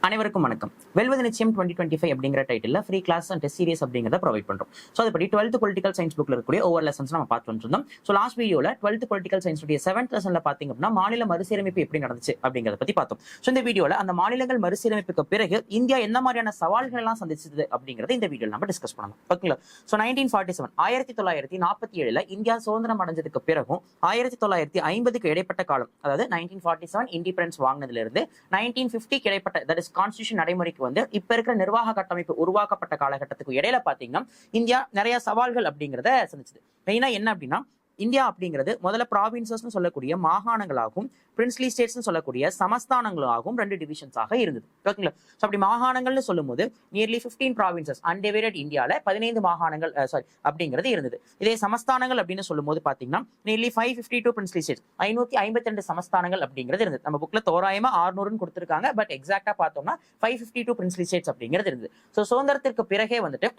அனைவருக்கும் வணக்கம். வெல்வது நிச்சயம் 2025 அப்படிங்கிற title free class and test series அப்படிங்கிறத ப்ரொவைட் பண்றோம். ஸோ அதுபடி 12th பொலிட்டிக்கல் சயின்ஸ் புக்ல இருக்கக்கூடிய ஒவ்வொரு லெசன்ஸ் நம்ம பார்த்து வந்துருந்தோம். ஸோ லாஸ்ட் வீடியோல 12th பொலிட்டிக்கல் சயின்ஸ் 7th லெசன்ல பாத்தீங்க அப்படின்னா மாநில மறுசீரமைப்பு எப்படி நடந்துச்சு அப்படிங்கிறத பத்தி பார்த்தோம். ஸோ இந்த வீடியோல அந்த மாநிலங்கள் மறுசீரமைப்புக்கு பிறகு இந்தியா என்ன மாதிரியான சவால்கள் எல்லாம் சந்திச்சது அப்படிங்கறத இந்த வீடியோல நம்ம டிஸ்கஸ் பண்ணலாம். ஓகேங்களா? ஸோ 1947 1947 இந்தியா சுதந்திரம் அடைஞ்சதுக்கு பிறகும் 1950க்கு இடைப்பட்ட காலம், அதாவது 1947 இண்டிபெண்டன்ஸ் வாங்கினதுல இருந்து 1950 இடைப்பட்ட கான்ஸ்டிடியூஷன் நடைமுறைக்கு வந்து இப்ப இருக்கிற நிர்வாக கட்டமைப்பு உருவாக்கப்பட்ட காலகட்டத்துக்கு இடையில பாத்தீங்கன்னா இந்தியா நிறைய சவால்கள் அப்படிங்கறத சந்திச்சது. மெயினா என்ன அப்படின்னா, இந்தியா அப்படிங்கிறது முதல்ல ப்ராவின்சஸ் சொல்லக்கூடிய மாகாணங்களாகவும் பிரின்ஸ்லி ஸ்டேட்ஸ் சொல்லக்கூடிய சமஸ்தானங்களாகவும் ரெண்டு டிவிஷன்ஸாக இருந்தது. ஓகேங்களா? ஸோ அப்படி மாகாணங்கள்னு சொல்லும் போது நியர்லி 15 ப்ராவின்சஸ் அன்டிவைடட் இந்தியால 15 மாகாணங்கள் அப்படிங்கிறது இருந்தது. இதே சமஸ்தானங்கள் அப்படின்னு சொல்லும் போது பாத்தீங்கன்னா நியர்லி 552 பிரின்ஸ்லி ஸ்டேட்ஸ் 552 சமஸ்தானங்கள் அப்படிங்கிறது இருந்தது. நம்ம புக்ல தோராயமா 600 கொடுத்திருக்காங்க, பட் எக்ஸாக்டா பார்த்தோம்னா 552 பிரின்ஸ்லி ஸ்டேட்ஸ் அப்படிங்கிறது இருந்தது. ஸோ சுதந்திரத்திற்கு பிறகே வந்துட்டு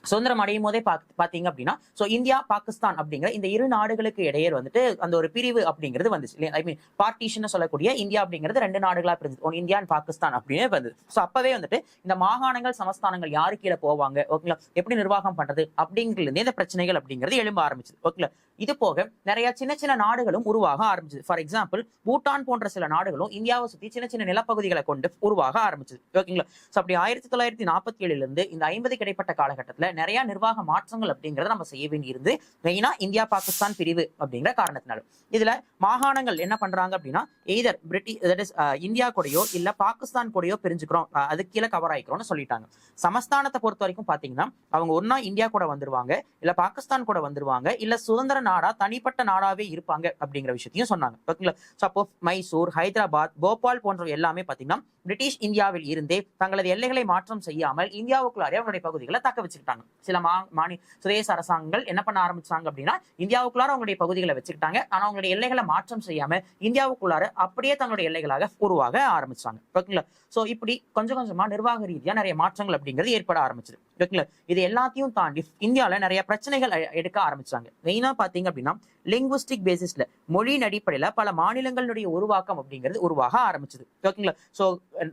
சுதந்திரம் அடையும் போதே பாத்தீங்க அப்படின்னா இந்தியா பாகிஸ்தான் அப்படிங்கிற இந்த இரு நாடுகளுக்கு இடையே வந்துட்டு அந்த ஒரு பிரிவு அப்படிங்கிறது வந்துச்சு. ஐ மீன் பார்ட்டிஷன் சொல்லக்கூடிய இந்தியா அப்படிங்கிறது ரெண்டு நாடுகளா பிரிஞ்சு ஒன் இந்தியா அண்ட் பாகிஸ்தான் அப்படின்னு வந்து. ஸோ அப்பவே வந்துட்டு இந்த மாகாணங்கள் சமஸ்தானங்கள் யாரு கீழே போவாங்க, ஓகேங்களா, எப்படி நிர்வாகம் பண்றது அப்படிங்கிறது இந்த பிரச்சனைகள் அப்படிங்கிறது எழும்ப ஆரம்பிச்சது. ஓகேங்களா? இது போக நிறைய சின்ன சின்ன நாடுகளும் உருவாக ஆரம்பிச்சது. ஃபார் எக்ஸாம்பிள் பூட்டான் போன்ற சில நாடுகளும் இந்தியாவை சுத்தி சின்ன சின்ன நிலப்பகுதிகளை கொண்டு உருவாக ஆரம்பிச்சது. ஓகேங்களா? ஸோ அப்படி 1947 இருந்து இந்த 50 கிடைப்பட்ட காலகட்டத்தில் நிறைய நிர்வாக மாற்றங்கள் அப்படிங்கறத நம்ம செய்ய வேண்டியிருந்து, மெயினா இந்தியா பாகிஸ்தான் பிரிவு அப்படிங்கிற காரணத்தினால. இதுல மாகாணங்கள் என்ன பண்றாங்க அப்படின்னா, எய்தர் பிரிட்டிஷ் இந்தியா கூடயோ இல்ல பாகிஸ்தான் கூடயோ பிரிஞ்சுக்கிறோம், அது கீழே கவர் ஆயிக்கிறோம்னு சொல்லிட்டாங்க. சமஸ்தானத்தை பொறுத்த வரைக்கும் பாத்தீங்கன்னா அவங்க ஒன்னா இந்தியா கூட வந்துருவாங்க, இல்ல பாகிஸ்தான் கூட வந்துருவாங்க, இல்ல சுதந்திர நாடா தனிப்பட்ட நாடாவே இருப்பாங்க அப்படிங்கிற விஷயத்தையும் சொன்னாங்க. ஓகேங்களா? சப்போ மைசூர், ஹைதராபாத், போபால் போன்ற எல்லாமே பாத்தீங்கன்னா பிரிட்டிஷ் இந்தியாவில் இருந்தே தங்களது எல்லைகளை மாற்றம் செய்யாமல் இந்தியாவுக்குள்ளாரே அவங்களுடைய பகுதிகளை தக்க வச்சுக்கிட்டாங்க. சில சுதேச அரசாங்கங்கள் என்ன பண்ண ஆரம்பிச்சாங்க அப்படின்னா இந்தியாவுக்குள்ளார அவங்களுடைய பகுதிகளை வச்சுக்கிட்டாங்க, ஆனா அவங்களுடைய எல்லைகளை மாற்றம் செய்யாம இந்தியாவுக்குள்ளார அப்படியே தங்களுடைய எல்லைகளாக உருவாக ஆரம்பிச்சாங்க. ஓகேங்களா? சோ இப்படி கொஞ்சம் கொஞ்சமா நிர்வாக ரீதியா நிறைய மாற்றங்கள் அப்படிங்கிறது ஏற்பட ஆரம்பிச்சது. ஓகேங்களா? இது எல்லாத்தையும் தாண்டி இந்தியாவில நிறைய பிரச்சனைகள் எடுக்க ஆரம்பிச்சாங்க. மெயினா பாத்தீங்க அப்படின்னா லிங்குவிஸ்டிக் பேசிஸ்ல மொழியின் அடிப்படையில பல மாநிலங்களுடைய உருவாக்கம் அப்படிங்கிறது உருவாக ஆரம்பிச்சது. ஓகேங்களா? சோ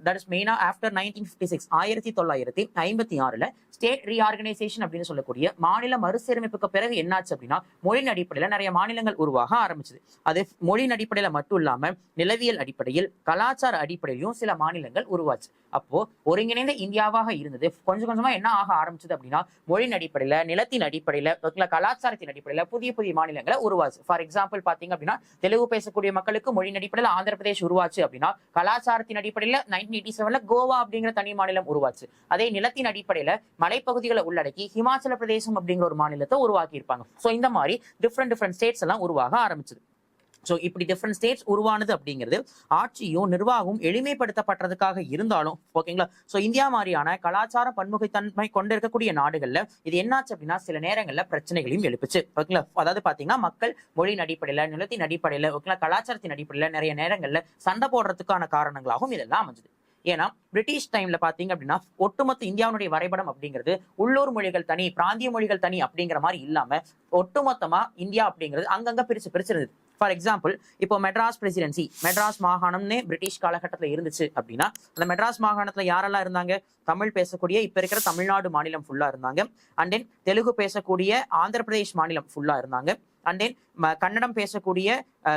தட் இஸ் மெயினா ஆஃப்டர் 1956 1956 ஸ்டேட் ரீஆர்கனைசேஷன் அப்படின்னு சொல்லக்கூடிய மாநில மறுசீரமைப்புக்கு பிறகு என்னாச்சு அப்படின்னா மொழியின் அடிப்படையில நிறைய மாநிலங்கள் உருவாக ஆரம்பிச்சது. அது மொழியின் அடிப்படையில மட்டும் இல்லாம நிலவியல் அடிப்படையில் கலாச்சார அடிப்படையிலும் சில மாநிலங்கள் உருவாச்சு. அப்போ ஒருங்கிணைந்த இந்தியாவாக இருந்தது கொஞ்சம் கொஞ்சமா என்ன ஆக ஆரம்பிச்சது அப்படின்னா மொழியின் அடிப்படையில, நிலத்தின் அடிப்படையில, கலாச்சாரத்தின் அடிப்படையில புதிய புதிய மாநிலங்களை உருவாச்சு. ஃபார் எக்ஸாம்பிள் பாத்தீங்க அப்படின்னா தெலுங்கு பேசக்கூடிய மக்களுக்கு மொழியின் அடிப்படையில ஆந்திர பிரதேஷ் உருவாச்சு அப்படின்னா, கலாச்சாரத்தின் அடிப்படையில 1987 கோவா அப்படிங்கிற தனி மாநிலம் உருவாச்சு. அதே நிலத்தின் அடிப்படையில மலைப்பகுதிகளை உள்ளடக்கி ஹிமாச்சல பிரதேசம் அப்படிங்கிற ஒரு மாநிலத்தை உருவாக்கி இருப்பாங்க. சோ இந்த மாதிரி டிஃப்ரெண்ட் ஸ்டேட்ஸ் எல்லாம் உருவாக ஆரம்பிச்சது. ஸோ இப்படி டிஃப்ரெண்ட் ஸ்டேட்ஸ் உருவானது அப்படிங்கிறது ஆட்சியும் நிர்வாகமும் எளிமைப்படுத்தப்பட்டதுக்காக இருந்தாலும், ஓகேங்களா, ஸோ இந்தியா மாதிரியான கலாச்சார பன்முகத்தன்மை கொண்டிருக்கக்கூடிய நாடுகள்ல இது என்னாச்சு அப்படின்னா சில நேரங்கள்ல பிரச்சனைகளையும் எழுப்புச்சு. ஓகேங்களா? அதாவது பாத்தீங்கன்னா மக்கள் மொழியின் அடிப்படையில, நிலத்தின் அடிப்படையில, ஓகேங்களா, கலாச்சாரத்தின் அடிப்படையில நிறைய நேரங்கள்ல சண்டை போடுறதுக்கான காரணங்களாகவும் இதெல்லாம் அமைஞ்சது. ஏன்னா பிரிட்டிஷ் டைம்ல பாத்தீங்க அப்படின்னா ஒட்டுமொத்த இந்தியாவுடைய வரைபடம் அப்படிங்கிறது உள்ளூர் மொழிகள் தனி, பிராந்திய மொழிகள் தனி அப்படிங்கிற மாதிரி இல்லாம ஒட்டுமொத்தமா இந்தியா அப்படிங்கிறது அங்கங்க பிரிச்சிருந்தது. ஃபார் எக்ஸாம்பிள் இப்போ மெட்ராஸ் பிரசிடென்சி, மெட்ராஸ் மாகாணம்னு பிரிட்டிஷ் காலகட்டத்தில் இருந்துச்சு அப்படின்னா அந்த மெட்ராஸ் மாகாணத்துல யாரெல்லாம் இருந்தாங்க? தமிழ் பேசக்கூடிய இப்ப இருக்கிற தமிழ்நாடு மாநிலம் ஃபுல்லா இருந்தாங்க. அண்ட் தென் தெலுங்கு பேசக்கூடிய ஆந்திர பிரதேஷ் மாநிலம் ஃபுல்லா இருந்தாங்க. அண்ட் தென் கன்னடம் பேசக்கூடிய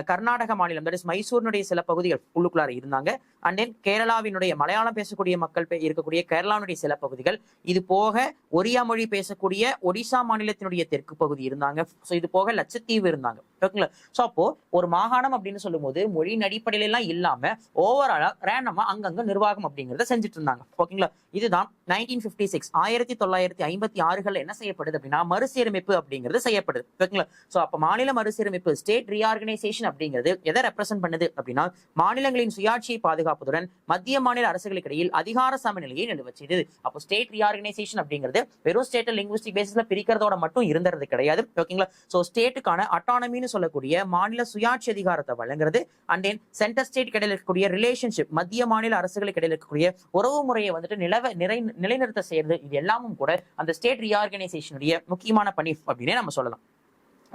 கர்நாடக மாநிலம், தட் இஸ் மைசூரினுடைய சில பகுதிகள் உள்ளுக்குள்ளார இருந்தாங்க. அண்ட் தென் கேரளாவினுடைய மலையாளம் பேசக்கூடிய மக்கள் இருக்கக்கூடிய கேரளாவுடைய சில பகுதிகள், இது போக ஒரியா மொழி பேசக்கூடிய ஒடிசா மாநிலத்தினுடைய தெற்கு பகுதி இருந்தாங்க. ஸோ இது போக லட்சத்தீவு இருந்தாங்க. ஓகேங்களா? ஸோ அப்போ ஒரு மாகாணம் அப்படின்னு சொல்லும் போது மொழியின் அடிப்படையில எல்லாம் இல்லாம ஓவராலா ரேண்டமா அங்கங்க நிர்வாகம் அப்படிங்கிறத செஞ்சுட்டு இருந்தாங்க. ஓகேங்களா? இதுதான் 1956 1956 என்ன செய்யப்படுது அப்படின்னா மறுசீரமைப்பு அப்படிங்கிறது செய்யப்படுது. ஓகேங்களா? ஸோ அப்ப மாநில மறுசீரமைப்பு, ஸ்டேட் ரீஆர்கனைசேஷன் அப்படிங்கிறது எதை ரெப்ரசென்ட் பண்ணுது அப்படின்னா மாநிலங்களின் சுயாட்சியை பாதுகாப்பதுடன் மத்திய மாநில அரசுகளுக்கு இடையில் அதிகார சமநிலையை நிலவ செய்தது. அப்போ ஸ்டேட் ரீஆர்கனைசேஷன் அப்படிங்கிறது வெறும் ஸ்டேட் லிங்குவிஸ்டிக் பேசிஸ்ல பிரிக்கிறதோட மட்டும் இருந்தது கிடையாது. ஓகேங்களா? சோ ஸ்டேட்டுக்கான அட்டானமின்னு சொல்லக்கூடிய மாநில சுயாட்சி அதிகாரத்தை வழங்குறது. அண்ட் தென் சென்டர் ஸ்டேட் இடையில இருக்கக்கூடிய ரிலேஷன்ஷிப், மத்திய மாநில அரசுகளுக்கு இடையில இருக்கக்கூடிய உறவு முறையை வந்துட்டு நிலைநிறுத்த செய்யறது, இது எல்லாமும் கூட அந்த ஸ்டேட் ரீஆர்கனைசேஷனுடைய முக்கியமான பணி அப்படின்னே நம்ம சொல்லலாம்.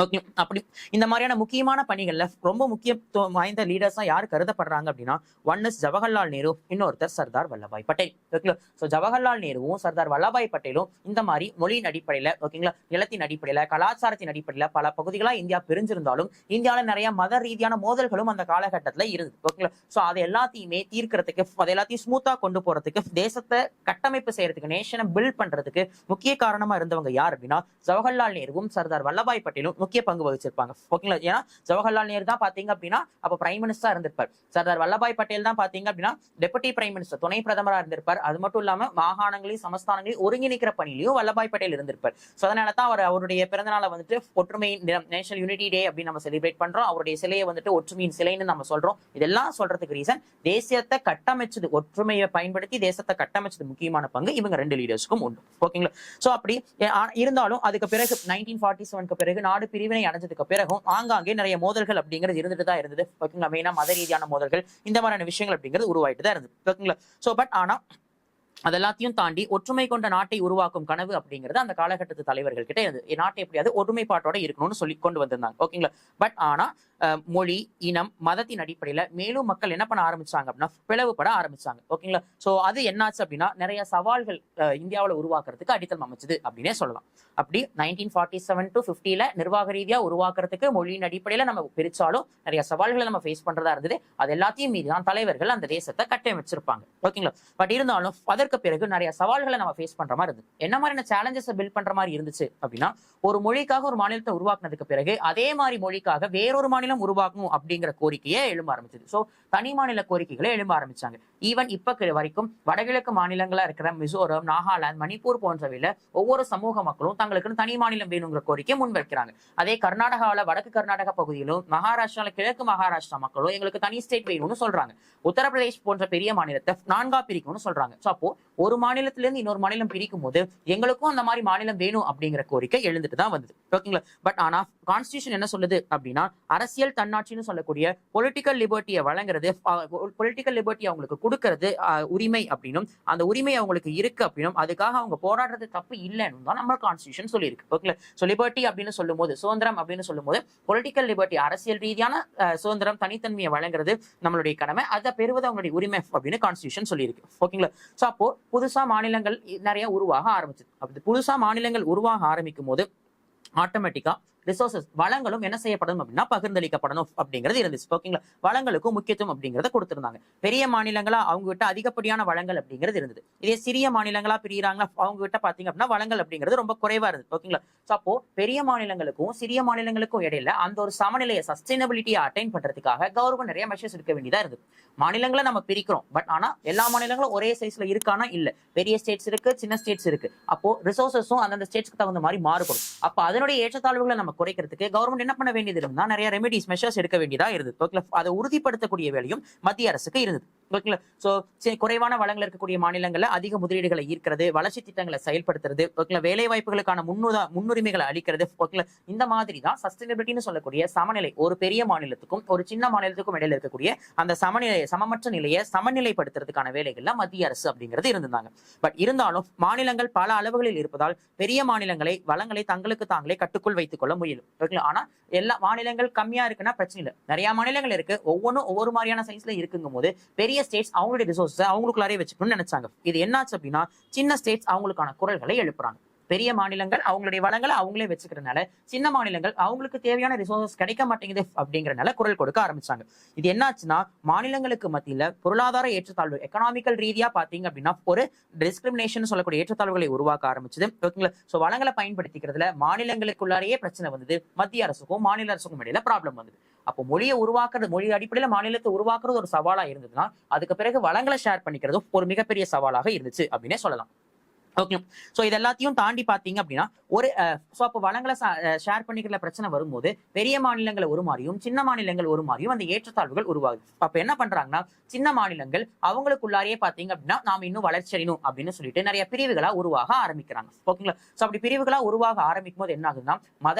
ஓகே. அப்படி இந்த மாதிரியான முக்கியமான பணிகள்ல ரொம்ப முக்கியத்துவம் வாய்ந்த லீடர்ஸா யார் கருதப்படுறாங்க அப்படின்னா, ஒன் இஸ் ஜவஹர்லால் நேரு, இன்னொருத்தர் சர்தார் வல்லபாய் பட்டேல். ஓகேங்களா? ஸோ ஜவஹர்லால் நேருவும் சர்தார் வல்லபாய் பட்டேலும் இந்த மாதிரி மொழியின் அடிப்படையில, ஓகேங்களா, நிலத்தின் அடிப்படையில, கலாச்சாரத்தின் அடிப்படையில பல பகுதிகளா இந்தியா பிரிஞ்சிருந்தாலும் இந்தியாவில நிறைய மத ரீதியான மோதல்களும் அந்த காலகட்டத்துல இருந்தது. ஓகேங்களா? ஸோ அது எல்லாத்தையுமே தீர்க்கறதுக்கு, அது எல்லாத்தையும் ஸ்மூத்தா கொண்டு போறதுக்கு, தேசத்தை கட்டமைப்பு செய்யறதுக்கு, நேஷனை பில்ட் பண்றதுக்கு முக்கிய காரணமா இருந்தவங்க யார் அப்படின்னா ஜவஹர்லால் நேருவும் சர்தார் வல்லபாய் பட்டேலும் முக்கிய பங்கு வகிச்சிருப்பாங்க. ஓகேங்களா? ஏன்னா ஜவஹர்லால் நேரு தான் பாத்தீங்க அப்படின்னா அப்ப பிரைம் மினிஸ்டரா இருந்திருப்பார். சர்தார் வல்லபாய் பட்டேல் தான் பாத்தீங்க அப்படின்னா டெபுட்டி பிரைம் மினிஸ்டர், துணை பிரதமரா இருந்திருப்பார். அது மட்டும் இல்லாம மாகாணங்களையும் சமஸ்தானங்களையும் ஒருங்கிணைக்கிற பணியிலையும் வல்லபாய் பட்டேல் இருந்திருப்பார். சோ அதனால தான் அவருடைய பிறந்த நாளை வந்துட்டு ஒற்றுமை நேஷனல் யூனிட்டி டே அப்படின்னு நம்ம செலிப்ரேட் பண்றோம். அவருடைய சிலையை வந்துட்டு ஒற்றுமையின் சிலைன்னு நம்ம சொல்றோம். இதெல்லாம் சொல்றதுக்கு ரீசன் தேசியத்தை கட்டமைச்சது, ஒற்றுமையை பயன்படுத்தி தேசத்தை கட்டமைச்சது முக்கியமான பங்கு இவங்க ரெண்டு லீடர்ஸ்க்கும் உண்டு. ஓகேங்களா? சோ அப்படி இருந்தாலும் அதுக்கு பிறகு 1947 பிறகு நாடு பிரிவினை அடைஞ்சதுக்கு பிறகும் ஆங்காங்கே நிறைய மோதல்கள் அப்படிங்கிறது இருந்துட்டு தான் இருந்தது. ஓகேங்களா? மெயினா மத ரீதியான மோதல்கள், இந்த மாதிரியான விஷயங்கள் அப்படிங்கிறது உருவாயிட்டு தான் இருந்தது. ஓகேங்களா? சோ பட் ஆனா அதெல்லாத்தையும் தாண்டி ஒற்றுமை கொண்ட நாட்டை உருவாக்கும் கனவு அப்படிங்கிறது அந்த காலகட்டத்து தலைவர்கள் கிட்ட இருந்தது. நாட்டை எப்படியாவது ஒருமைப்பாட்டோட இருக்கணும்னு சொல்லி கொண்டு வந்திருந்தாங்க. ஓகேங்களா? பட் ஆனா மொழி, இனம், மதத்தின் அடிப்படையில மேலும் மக்கள் என்ன பண்ண ஆரம்பிச்சாங்க அப்படின்னா பிளவுபட ஆரம்பிச்சாங்க. ஓகேங்களா? சோ அது என்னாச்சு அப்படின்னா நிறைய சவால்கள் இந்தியாவில உருவாக்குறதுக்கு அடித்தளம் அமைச்சது அப்படின்னே சொல்லலாம். அப்படி 1947 to 50 நிர்வாக ரீதியா உருவாக்குறதுக்கு மொழியின் அடிப்படையில நம்ம பிரிச்சாலும் நிறைய சவால்களை நம்ம ஃபேஸ் பண்றதா இருந்தது. அது எல்லாத்தையும் மீறிதான் தலைவர்கள் அந்த தேசத்தை கட்டமைச்சிருப்பாங்க. ஓகேங்களா? பட் இருந்தாலும் அதற்கு பிறகு நிறைய சவால்களை நம்ம ஃபேஸ் பண்ற மாதிரி இருந்தது. என்ன மாதிரியான சேலஞ்சஸ் பில்ட் பண்ற மாதிரி இருந்துச்சு அப்படின்னா, ஒரு மொழிக்காக ஒரு மாநிலத்தை உருவாக்குனதுக்கு பிறகு அதே மாதிரி மொழிக்காக வேறொரு மாநிலம் உருவாக்கணும் அப்படிங்கிற கோரிக்கையே எழும்ப ஆரம்பிச்சது. சோ தனி மாநில கோரிக்கைகளை எழும்ப ஆரம்பிச்சாங்க. ஈவன் இப்ப வரைக்கும் வடகிழக்கு மாநிலங்களா இருக்கிற மிசோரம், நாகாலாந்து, மணிப்பூர் போன்றவையில ஒவ்வொரு சமூக மக்களும் தங்களுக்கு தனி மாநிலம் வேணுங்கிற கோரிக்கை முன்வைக்கிறாங்க. அதே கர்நாடகாவில வடக்கு கர்நாடக பகுதியிலும், மகாராஷ்டிரால கிழக்கு மகாராஷ்டிரா மக்களும் எங்களுக்கு தனி ஸ்டேட் வேணும்னு சொல்றாங்க. உத்தரப்பிரதேஷ் போன்ற பெரிய மாநிலத்தை 4ஆ பிரிக்கணும்னு சொல்றாங்க. சோ அப்போ ஒரு மாநிலத்திலிருந்து இன்னொரு மாநிலம் பிரிக்கும் போது எங்களுக்கும் அந்த மாதிரி மாநிலம் வேணும் அப்படிங்கிற கோரிக்கை எழுந்துட்டு தான் வந்தது. ஓகேங்களா? பட் ஆனா கான்ஸ்டிடியூஷன் என்ன சொல்லுது அப்படின்னா அரசியல் தன்னாட்சின்னு சொல்லக்கூடிய பொலிட்டிக்கல் லிபர்ட்டியை வழங்குறது, பொலிட்டிக்கல் லிபர்ட்டி அவங்களுக்கு கொடுக்கறது உரிமை அப்படின்னும், அந்த உரிமை அவங்களுக்கு இருக்கு அப்படின்னும், அதுக்காக அவங்க போராடுறது தப்பு இல்லைன்னு தான் நம்ம கான்ஸ்டிடியூஷன் சொல்லியிருக்கு. ஓகேங்களா? சோ லிபர்ட்டி அப்படின்னு சொல்லும் போது, சுதந்திரம் அப்படின்னு சொல்லும் போது பொலிட்டிக்கல் லிபர்ட்டி, அரசியல் ரீதியான சுதந்திரம், தனித்தன்மையை வழங்குறது நம்மளுடைய கடமை, அதை பெறுவது அவங்களுடைய உரிமை அப்படின்னு கான்ஸ்டிடியூஷன் சொல்லியிருக்கு. ஓகேங்களா? சோ அப்போ புதுசா மாநிலங்கள் நிறைய உருவாக ஆரம்பிச்சது. அப்படி புதுசா மாநிலங்கள் உருவாக ஆரம்பிக்கும் போது ஆட்டோமேட்டிக்கா ரிசோர்சஸ், வளங்களும் என்ன செய்யப்படும் அப்படின்னா பகிர்ந்தளிக்கப்படணும் அப்படிங்கிறது இருந்துச்சு. ஓகேங்களா? வளங்களுக்கும் முக்கியத்துவம் அப்படிங்கறத கொடுத்திருந்தாங்க. பெரிய மாநிலங்களா அவங்க கிட்ட அதிகப்படியான வளங்கள் அப்படிங்கிறது இருந்தது. இதே சிறிய மாநிலங்களா பிரிகிறாங்க, அவங்க கிட்ட பாத்தீங்க அப்படின்னா வளங்கள் அப்படிங்கிறது ரொம்ப குறைவா இருந்தது. ஓகேங்களா? சோ அப்போ பெரிய மாநிலங்களுக்கும் சிறிய மாநிலங்களுக்கும் இடையில அந்த ஒரு சமநிலையை, சஸ்டைனபிலிட்டியை அட்டைன் பண்றதுக்காக கவர்மெண்ட் நிறைய மெஷர்ஸ் எடுக்க வேண்டியதா இருந்தது. மாநிலங்களை நம்ம பிரிக்கிறோம், பட் ஆனா எல்லா மாநிலங்களும் ஒரே சைஸ்ல இருக்கானா இல்ல. பெரிய ஸ்டேட்ஸ் இருக்கு, சின்ன ஸ்டேட்ஸ் இருக்கு. அப்போ ரிசோர்சஸும் அந்தந்த ஸ்டேட்ஸ்க்கு தகுந்த மாதிரி மாறுபடும். அப்ப அதனுடைய ஏற்றத்தாழ்வுகளை நம்ம குறைக்கிறதுக்கு கவர்மெண்ட் என்ன பண்ண வேண்டியது இருந்தா நிறைய ரெமிடிஸ், மெஷர்ஸ் எடுக்க வேண்டியதா இருந்தது. ஓகேங்களா? அதை உறுதிப்படுத்தக்கூடிய வேலையும் மத்திய அரசுக்கு இருந்தது. ஓகேங்களா? சோ குறைவான வளங்கள் இருக்கக்கூடிய மாநிலங்கள்ல அதிக முதலீடுகளை ஈர்க்கிறது, வளர்ச்சி திட்டங்களை செயல்படுத்துறது, ஓகேங்களா, வேலை வாய்ப்புகளுக்கான முன்னுரிமைகளை அளிக்கிறது. ஓகேங்களா? இந்த மாதிரி தான் சஸ்டைனபிலிட்டின்னு சொல்லக்கூடிய சமநிலை, ஒரு பெரிய மாநிலத்துக்கும் ஒரு சின்ன மாநிலத்துக்கும் இடையில இருக்கக்கூடிய அந்த சமமற்ற நிலையை சமநிலைப்படுத்துறதுக்கான வேலைகள்ல மத்திய அரசு அப்படிங்கிறது இருந்திருந்தாங்க. பட் இருந்தாலும் மாநிலங்கள் பல அளவுகளில் இருப்பதால் பெரிய மாநிலங்களை வளங்களை தங்களுக்கு தாங்களே கட்டுக்குள் வைத்துக் கொள்ள முயலும். ஓகேங்களா? ஆனா எல்லா மாநிலங்கள் கம்மியா இருக்குன்னா பிரச்சனை இல்லை. நிறைய மாநிலங்கள் இருக்கு, ஒவ்வொன்றும் ஒவ்வொரு மாதிரியான சைஸ்ல இருக்குங்கும் போது பெரிய ஸ்டேட்ஸ் அவங்களுடைய ரிசோர்ஸை அவங்களுக்குள்ளாரே வச்சுக்கணும்னு நினைச்சாங்க. இது என்னாச்சு அப்படின்னா சின்ன ஸ்டேட்ஸ் அவங்களுக்கான குரல்களை எழுப்புறாங்க. பெரிய மாநிலங்கள் அவங்களுடைய வளங்களை அவங்களே வச்சுக்கிறதுனால சின்ன மாநிலங்கள் அவங்களுக்கு தேவையான ரிசோர்சஸ் கிடைக்க மாட்டேங்குது அப்படிங்கறதுனால குரல் கொடுக்க ஆரம்பிச்சாங்க. இது என்னாச்சுன்னா மாநிலங்களுக்கு மத்தியில பொருளாதார ஏற்றத்தாழ்வு, எக்கனாமிக்கல் ரீதியா பாத்தீங்க அப்படின்னா ஒரு டிஸ்கிரிமினேஷன் சொல்லக்கூடிய ஏற்றத்தாழ்வுகளை உருவாக்க ஆரம்பிச்சது. ஓகேங்களா? சோ வளங்களை பயன்படுத்திக்கிறதுல மாநிலங்களுக்குள்ளாரையே பிரச்சனை வந்தது. மத்திய அரசுக்கும் மாநில அரசுக்கும் இடையில ப்ராப்ளம் வந்தது. அப்போ மொழியை உருவாக்குறது, மொழி அடிப்படையில மாநிலத்தை உருவாக்குறது ஒரு சவாலா இருந்ததுன்னா அதுக்கு பிறகு வளங்களை ஷேர் பண்ணிக்கிறதும் ஒரு மிகப்பெரிய சவாலாக இருந்துச்சு அப்படின்னே சொல்லலாம். ஓகே. சோ இது எல்லாத்தையும் தாண்டி பாத்தீங்க அப்படின்னா ஒரு அப்ப வளங்களை ஷேர் பண்ணிக்கிற பிரச்சனை வரும்போது பெரிய மாநிலங்கள் ஒரு மாதிரியும் சின்ன மாநிலங்கள் ஒரு மாதிரியும் அந்த ஏற்றத்தாழ்வுகள் உருவாகுது. அப்ப என்ன பண்றாங்கன்னா சின்ன மாநிலங்கள் அவங்களுக்குள்ளாரையே பாத்தீங்க அப்படின்னா நாம இன்னும் வளர்ச்சி அடையணும் அப்படின்னு சொல்லிட்டு நிறைய பிரிவுகளா உருவாக ஆரம்பிக்கிறாங்க. ஓகேங்களா? சோ அப்படி பிரிவுகளா உருவாக ஆரம்பிக்கும் போது என்ன ஆகுதுன்னா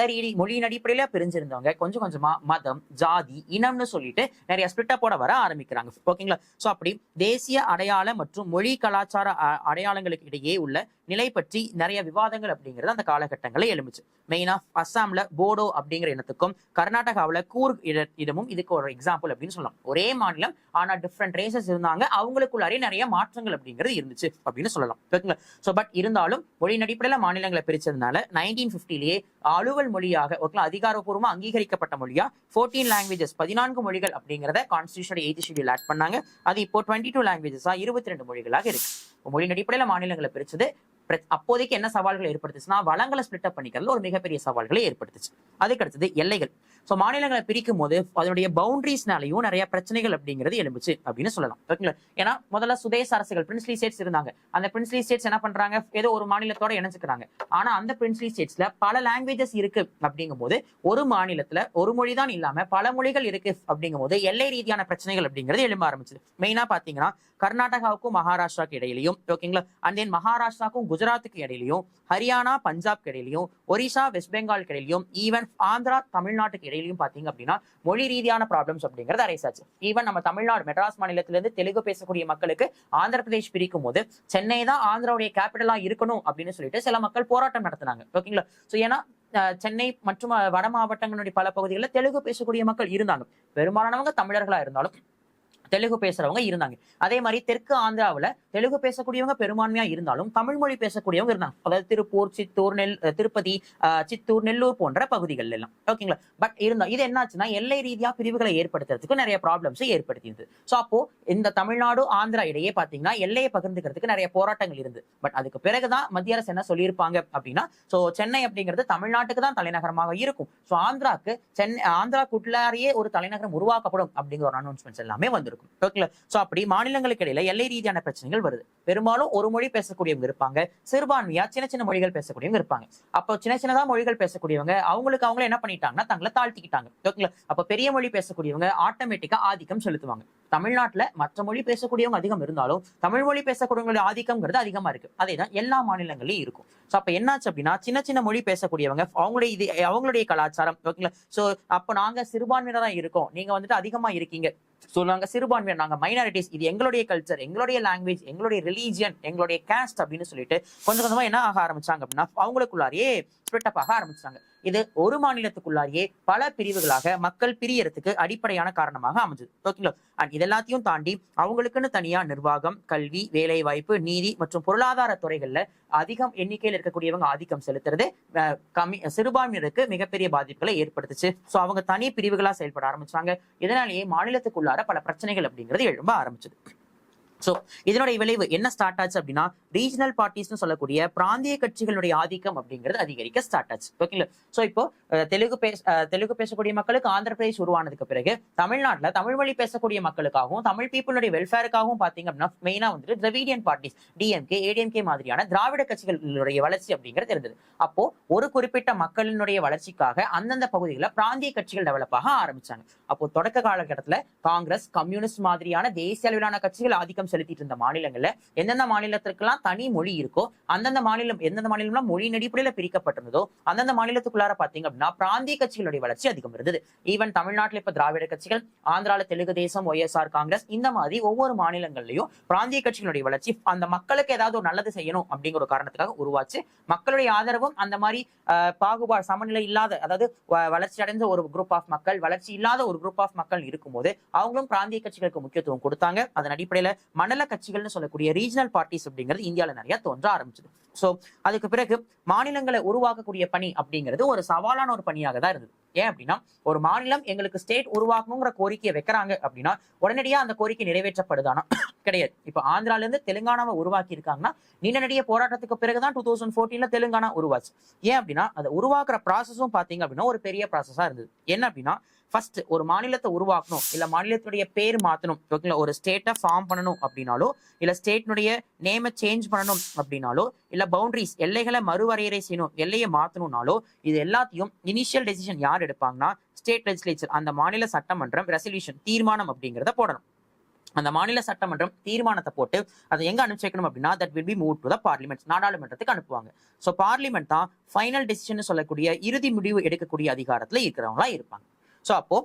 மொழியின் அடிப்படையில பிரிஞ்சிருந்தவங்க கொஞ்சம் கொஞ்சமா மதம், ஜாதி, இனம்னு சொல்லிட்டு நிறைய ஸ்பிளிட் போட வர ஆரம்பிக்கிறாங்க. ஓகேங்களா? சோ அப்படி தேசிய அடையாள மற்றும் மொழி கலாச்சார அடையாளங்களுக்கு இடையே உள்ள நிலை பற்றி நிறைய விவாதங்கள் அப்படிங்கிறது அந்த காலகட்டங்களில் எழுந்துச்சு. மெயினா அஸ்ஸாம்ல போடோ அப்படிங்கிற இனத்துக்கும் கர்நாடகாவில் கூர்க் இடமும் இதுக்கு ஒரு எக்ஸாம்பிள் அப்படின்னு சொல்லலாம். ஒரே மாநிலம் ஆனா டிஃப்ரெண்ட் ரேசஸ் இருந்தாங்க, அவங்களுக்குள்ளாரே நிறைய மாற்றங்கள் அப்படிங்கிறது இருந்துச்சு அப்படின்னு சொல்லலாம். ஓகேங்களா? ஸோ பட் இருந்தாலும் மொழியின் அடிப்படையில் மாநிலங்களை பிரிச்சதுனால 1950லேயே அலுவல் மொழியாக அதிகாரப்பூர்வமா அங்கீகரிக்கப்பட்ட மொழியா 14 லாங்குவேஜஸ் 14 மொழிகள் அப்படிங்கிறத கான்ஸ்டிடியூஷன் 8th ஷெட்யூல் ஆட் பண்ணாங்க. அது இப்போ 22 லாங்குவேஜஸா 22 மொழிகளாக இருக்கு. மொழியின் அடிப்படையில் மாநிலங்களை பிரிச்சது அப்போதைக்கு என்ன சவால்களை ஏற்படுத்துச்சுன்னா வளங்களை ஸ்பிளிட் அப் பண்ணிக்கிறது ஒரு மிகப்பெரிய சவால்களை ஏற்படுத்துச்சு. அதுக்கு அடுத்தது எல்லைகள். ஸோ மாநிலங்களை பிரிக்கும் போது அதனுடைய பவுண்டரிஸ்னாலையும் நிறைய பிரச்சனைகள் அப்படிங்கிறது எழும்புச்சு அப்படின்னு சொல்லலாம். ஓகேங்களா? ஏன்னா முதல்ல சுதேச அரசுகள் பிரின்ஸ்லி ஸ்டேட்ஸ் இருந்தாங்க. அந்த பிரின்ஸ்லி ஸ்டேட்ஸ் என்ன பண்றாங்க, ஏதோ ஒரு மாநிலத்தோட இணைச்சுக்கிறாங்க. ஆனா அந்த பிரின்ஸ்லி ஸ்டேட்ஸ்ல பல லாங்குவேஜஸ் இருக்கு அப்படிங்கும் போது ஒரு மாநிலத்துல ஒரு மொழி தான் இல்லாம பல மொழிகள் இருக்கு அப்படிங்கும் போது எல்லை ரீதியான பிரச்சனைகள் அப்படிங்கிறது எழும்ப ஆரம்பிச்சது. மெயினா பாத்தீங்கன்னா கர்நாடகாவுக்கும் மகாராஷ்டிராக்கு இடையிலையும், ஓகேங்களா, அண்ட் தென் மகாராஷ்டிராக்கும் குஜராத்துக்கு இடையிலையும், ஹரியானா பஞ்சாப்க்கு இடையிலையும், ஒரிசா வெஸ்ட் பெங்காலுக்கு இடையிலையும், ஈவன் ஆந்திரா தமிழ்நாட்டுக்கு இடையிலையும் பாத்தீங்க அப்படின்னா மொழி ரீதியான ப்ராப்ளம்ஸ் அப்படிங்கிறது அரைஸ் ஆச்சு. ஈவன் நம்ம தமிழ்நாடு மெட்ராஸ் மாநிலத்திலிருந்து தெலுங்கு பேசக்கூடிய மக்களுக்கு ஆந்திர பிரதேஷ் பிரிக்கும் போது சென்னை தான் ஆந்திராவுடைய கேபிட்டலா இருக்கணும் அப்படின்னு சொல்லிட்டு சில மக்கள் போராட்டம் நடத்தினாங்க. ஓகேங்களா? ஸோ ஏன்னா சென்னை மற்றும் வட மாவட்டங்களுடைய பல பகுதிகளில் தெலுங்கு பேசக்கூடிய மக்கள் இருந்தாங்க. பெரும்பாலானவங்க தமிழர்களா இருந்தாலும் தெலுங்கு பேசுறவங்க இருந்தாங்க. அதே மாதிரி தெற்கு ஆந்திராவில் தெலுங்கு பேசக்கூடியவங்க பெரும்பான்மையா இருந்தாலும் தமிழ் மொழி பேசக்கூடியவங்க இருந்தாங்க. அதாவது திருப்பூர், சித்தூர், திருப்பதி, சித்தூர், நெல்லூர் போன்ற பகுதிகள் எல்லாம். ஓகேங்களா? பட் இருந்தா இது என்னாச்சுன்னா எல்லை ரீதியா பிரிவுகளை ஏற்படுத்துறதுக்கு நிறைய ப்ராப்ளம்ஸ் ஏற்படுத்தியது. ஸோ அப்போ இந்த தமிழ்நாடு ஆந்திரா இடையே பாத்தீங்கன்னா எல்லையை பகிர்ந்துக்கிறதுக்கு நிறைய போராட்டங்கள் இருந்து. பட் அதுக்கு பிறகுதான் மத்திய அரசு என்ன சொல்லியிருப்பாங்க அப்படின்னா, ஸோ சென்னை அப்படிங்கிறது தமிழ்நாட்டுக்கு தான் தலைநகரமாக இருக்கும். ஸோ ஆந்திராக்குள்ளாரையே ஒரு தலைநகரம் உருவாக்கப்படும் அப்படிங்கிற ஒரு அனௌன்ஸ்மெண்ட்ஸ் எல்லாமே வந்திருக்கும். ஓகேங்களா? சோ அப்படி மாநிலங்களுக்கு இடையில எல்லை ரீதியான பிரச்சனைகள் வருது. பெரும்பாலும் ஒரு மொழி பேசக்கூடியவங்க இருப்பாங்க, சிறுபான்மையா சின்ன சின்ன மொழிகள் பேசக்கூடியவங்க இருப்பாங்க. அப்போ சின்னதா மொழிகள் பேசக்கூடியவங்க அவங்கள என்ன பண்ணிட்டாங்கன்னா தங்களை தாழ்த்திக்கிட்டாங்க. ஓகேங்களா? அப்ப பெரிய மொழி பேசக்கூடியவங்க ஆட்டோமேட்டிக்கா ஆதிக்கம் செலுத்துவாங்க. தமிழ்நாட்டுல மற்ற மொழி பேசக்கூடியவங்க அதிகம் இருந்தாலும் தமிழ் மொழி பேசக்கூடியவங்களுடைய ஆதிக்கம்ங்கிறது அதிகமா இருக்கு. அதேதான் எல்லா மாநிலங்களையும் இருக்கும். சோ அப்ப என்னாச்சு அப்படின்னா சின்ன சின்ன மொழி பேசக்கூடியவங்க அவங்களுடைய கலாச்சாரம். ஓகேங்களா? சோ அப்ப நாங்க சிறுபான்மையினரா இருக்கோம், நீங்க வந்துட்டு அதிகமா இருக்கீங்க, சோ நாங்க சிறுபான்மையர், நாங்க மைனாரிட்டிஸ், இது எங்களுடைய கல்ச்சர், எங்களுடைய லாங்குவேஜ், எங்களுடைய ரிலீஜியன், எங்களுடைய கேஸ்ட் அப்படின்னு சொல்லிட்டு கொஞ்சம் கொஞ்சமா என்ன ஆக ஆரம்பிச்சாங்க அப்படின்னா அவங்களுக்குள்ளாரியே ஸ்பிளிட் அப் ஆக ஆரம்பிச்சாங்க. இது ஒரு மாநிலத்துக்குள்ளாரியே பல பிரிவுகளாக மக்கள் பிரியறதுக்கு அடிப்படையான காரணமாக அமைஞ்சது. ஓகேங்களா? அண்ட் இதெல்லாத்தையும் தாண்டி அவங்களுக்குன்னு தனியா நிர்வாகம், கல்வி, வேலை வாய்ப்பு, நீதி மற்றும் பொருளாதார துறைகள்ல அதிகம் எண்ணிக்கையில் இருக்கக்கூடியவங்க ஆதிக்கம் செலுத்துறது சிறுபான்மையினருக்கு மிகப்பெரிய பாதிப்புகளை ஏற்படுத்துச்சு. சோ அவங்க தனி பிரிவுகளா செயல்பட ஆரம்பிச்சாங்க. இதனாலேயே மாநிலத்துக்குள்ளார பல பிரச்சனைகள் அப்படிங்கிறது எழும்ப ஆரம்பிச்சது. சோ இதனுடைய விளைவு என்ன ஸ்டார்ட் ஆச்சு அப்படின்னா ரீஜனல் பார்ட்டிஸ்னு சொல்லக்கூடிய பிராந்திய கட்சிகளுடைய ஆதிக்கம் அப்படிங்கிறது அதிகரிக்க ஸ்டார்ட் ஆச்சு. ஓகேங்களா? சோ இப்போ தெலுங்கு பேசக்கூடிய மக்களுக்கு ஆந்திர பிரதேஷ் உருவானதுக்கு பிறகு தமிழ்நாட்டுல தமிழ் மொழி பேசக்கூடிய மக்களுக்காகவும் தமிழ் பீப்புளுடைய வெல்ஃபேருக்காகவும் பாத்தீங்க அப்படின்னா மெயினா வந்துட்டு திராவிடியன் பார்ட்டிஸ், டிஎம்கே, ஏடிஎம்கே மாதிரியான திராவிட கட்சிகளுடைய வளர்ச்சி அப்படிங்கிறது இருந்தது. அப்போ ஒரு குறிப்பிட்ட மக்களினுடைய வளர்ச்சிக்காக அந்தந்த பகுதிகளில் பிராந்திய கட்சிகள் டெவலப் ஆக ஆரம்பிச்சாங்க. அப்போ தொடக்க காலகட்டத்துல காங்கிரஸ், கம்யூனிஸ்ட் மாதிரியான தேசிய அளவிலான கட்சிகள் ஆதிக்கம் செலுத்திட்டு இருந்த மாநிலங்கள்ல எந்தெந்த மாநிலத்திற்கெல்லாம் தனி மொழி இருக்கோ எந்தெந்த மாநிலம் மொழியின் அடிப்படையில பிரிக்கப்பட்டிருந்ததோ அந்தந்த மாநிலத்துக்குள்ளார பாத்தீங்க அப்படின்னா பிராந்திய கட்சிகளுடைய வளர்ச்சி அதிகம் இருந்தது. ஈவன் தமிழ்நாட்டில் இப்ப திராவிட கட்சிகள், ஆந்திரால தெலுங்கு தேசம், ஒய்எஸ்ஆர் காங்கிரஸ், இந்த மாதிரி ஒவ்வொரு மாநிலங்கள்லயும் பிராந்திய கட்சிகளுடைய வளர்ச்சி அந்த மக்களுக்கு ஏதாவது ஒரு நல்லது செய்யணும் அப்படிங்கிற ஒரு காரணத்துக்காக உருவாச்சு. மக்களுடைய ஆதரவும் அந்த மாதிரி பாகுபாடு சமநிலை இல்லாத, அதாவது வளர்ச்சி அடைந்த ஒரு குரூப் ஆஃப் மக்கள், வளர்ச்சி இல்லாத ஒரு குரூப் ஆஃப் மக்கள் இருக்கும்போது அவங்களும் பிராந்திய கட்சிகளுக்கு முக்கியத்துவம் கொடுத்தாங்க. அதன் அடிப்படையில மண்டல கட்சிகள்னு சொல்லக்கூடிய ரீஜனல் பார்ட்டிஸ் அப்படிங்கிறது இந்தியாவில் நிறைய தோன்ற ஆரம்பிச்சது. சோ அதுக்கு பிறகு மாநிலங்களை உருவாக்கக்கூடிய பணி அப்படிங்கிறது ஒரு சவாலான ஒரு பணியாக தான் இருந்தது. ஏன் அப்படின்னா ஒரு மாநிலம் எங்களுக்கு ஸ்டேட் உருவாக்கணுங்கிற கோரிக்கையை வைக்கிறாங்க அப்படின்னா உடனடியா அந்த கோரிக்கை நிறைவேற்றப்படுதானா? கிடையாது. இப்ப ஆந்திரால இருந்து தெலுங்கானாவை உருவாக்கி இருக்காங்கன்னா நீண்ட நெடிய போராட்டத்துக்கு பிறகுதான் 2014 தெலுங்கானா உருவாச்சு. ஏன் அப்படின்னா அதை உருவாக்குற ப்ராசஸும் பாத்தீங்க அப்படின்னா ஒரு பெரிய ப்ராசஸா இருந்தது. என்ன அப்படின்னா ஃபர்ஸ்ட் ஒரு மாநிலத்தை உருவாக்கணும், இல்ல மாநிலத்துடைய பேர் மாத்தணும், ஓகேங்களா, ஒரு ஸ்டேட்டை ஃபார்ம் பண்ணணும் அப்படின்னாலோ, இல்ல ஸ்டேட்னுடைய நேமை சேஞ்ச் பண்ணணும் அப்படின்னாலோ, இல்ல பவுண்டரிஸ் எல்லைகளை மறுவரையறை செய்யணும், எல்லையை மாத்தணும்னாலோ, இது எல்லாத்தையும் இனிஷியல் டெசிஷன் யார் எடுப்பாங்கன்னா ஸ்டேட் லெஜிஸ்லேச்சர், அந்த மாநில சட்டமன்றம் ரெசல்யூஷன் தீர்மானம் அப்படிங்கிறத போடணும். அந்த மாநில சட்டமன்றம் தீர்மானத்தை போட்டு அதை எங்க அனுப்பிச்சு வைக்கணும் அப்படின்னா that will be moved to the parliament, நாடாளுமன்றத்துக்கு அனுப்புவாங்க. சோ பார்லிமெண்ட் தான் ஃபைனல் டெசிஷன் சொல்லக்கூடிய இறுதி முடிவு எடுக்கக்கூடிய அதிகாரத்துல இருக்கிறவங்களா இருப்பாங்க. சோ அப்போ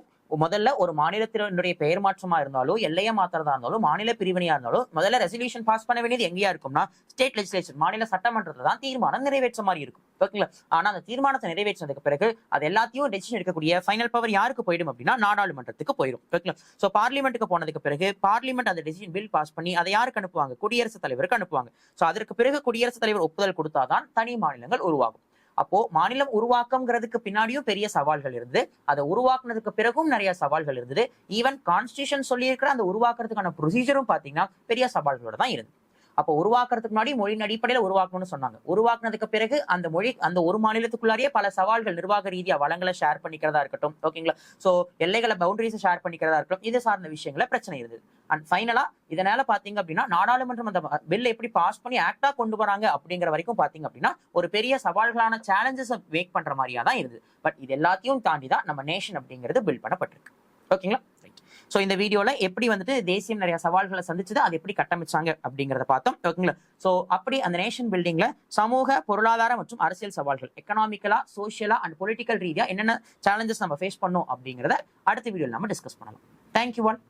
முதல்ல ஒரு மாநிலத்தினுடைய பெயர் மாற்றமா இருந்தாலும் எல்லையை மாத்திரதா இருந்தாலும் மாநில பிரிவினையா இருந்தாலும் முதல்ல ரெசல்யூஷன் பாஸ் பண்ண வேண்டியது எங்கேயா இருக்கும்னா ஸ்டேட் லெஜிஸ்லேச்சர், மாநில சட்டமன்றத்துல தான் தீர்மானம் நிறைவேற்ற மாதிரி இருக்கும். ஓகேங்களா? ஆனா அந்த தீர்மானத்தை நிறைவேற்றதுக்கு பிறகு அது எல்லாத்தையும் டெசிஷன் எடுக்கக்கூடிய ஃபைனல் பவர் யாருக்கு போயிடும் அப்படின்னா நாடாளுமன்றத்துக்கு போயிடும். ஓகேங்களா? சோ பார்லிமெண்ட்டுக்கு போனதுக்கு பிறகு பார்லிமெண்ட் அந்த டெசிஷன் பில் பாஸ் பண்ணி அதை யாருக்கு அனுப்புவாங்க? குடியரசுத் தலைவருக்கு அனுப்புவாங்க. சோ அதற்கு பிறகு குடியரசுத் தலைவர் ஒப்புதல் கொடுத்தாதான் தனி மாநிலங்கள் உருவாகும். அப்போ மாநிலம் உருவாக்கம்ங்கிறதுக்கு பின்னாடியும் பெரிய சவால்கள் இருந்து அதை உருவாக்குனதுக்கு பிறகும் நிறைய சவால்கள் இருந்தது. ஈவன் கான்ஸ்டிடியூஷன் சொல்லி இருக்கிற அந்த உருவாக்குறதுக்கான ப்ரொசீஜரும் பாத்தீங்கன்னா பெரிய சவால்களோட தான் இருந்தது. அப்போ உருவாக்குறதுக்கு முன்னாடி மொழியின் அடிப்படையில உருவாக்கணும்னு சொன்னாங்க. உருவாக்குனதுக்கு பிறகு அந்த மொழி அந்த ஒரு மாநிலத்துக்குள்ளாரியே பல சவால்கள், நிர்வாக ரீதியா வளங்களை ஷேர் பண்ணிக்கிறதா இருக்கட்டும், ஓகேங்களா? சோ எல்லைகளை பவுண்டரிஸ் ஷேர் பண்ணிக்கிறதா இருக்கட்டும், இது சார்ந்த விஷயங்கள பிரச்சனை இருந்தது. அண்ட் ஃபைனலா இதனால பாத்தீங்க அப்படின்னா நாடாளுமன்றம் அந்த பில் எப்படி பாஸ் பண்ணி ஆக்டா கொண்டு வராங்க அப்படிங்கிற வரைக்கும் பாத்தீங்க அப்படின்னா ஒரு பெரிய சவால்களான சேலஞ்சஸ் மேக் பண்ற மாதிரியா தான் இருந்தது. பட் இது எல்லாத்தையும் தாண்டி தான் நம்ம நேஷன் அப்படிங்கிறது பில்ட் பண்ணப்பட்டிருக்கு. ஓகேங்களா? சோ இந்த வீடியோல எப்படி வந்துட்டு தேசியம் நிறைய சவால்களை சந்திச்சது, அது எப்படி கட்டமைச்சாங்க அப்படிங்கறத பார்த்தோம். ஓகேங்களா? சோ அப்படி அந்த நேஷன் பில்டிங்ல சமூக, பொருளாதார மற்றும் அரசியல் சவால்கள், எக்கனாமிக்கலா, சோசியலா அண்ட் பொலிட்டிக்கல் ரீதியா என்னென்ன சேலஞ்சஸ் நம்ம ஃபேஸ் பண்ணோம் அப்படிங்கறத அடுத்த வீடியோல நம்ம டிஸ்கஸ் பண்ணலாம். Thank you all.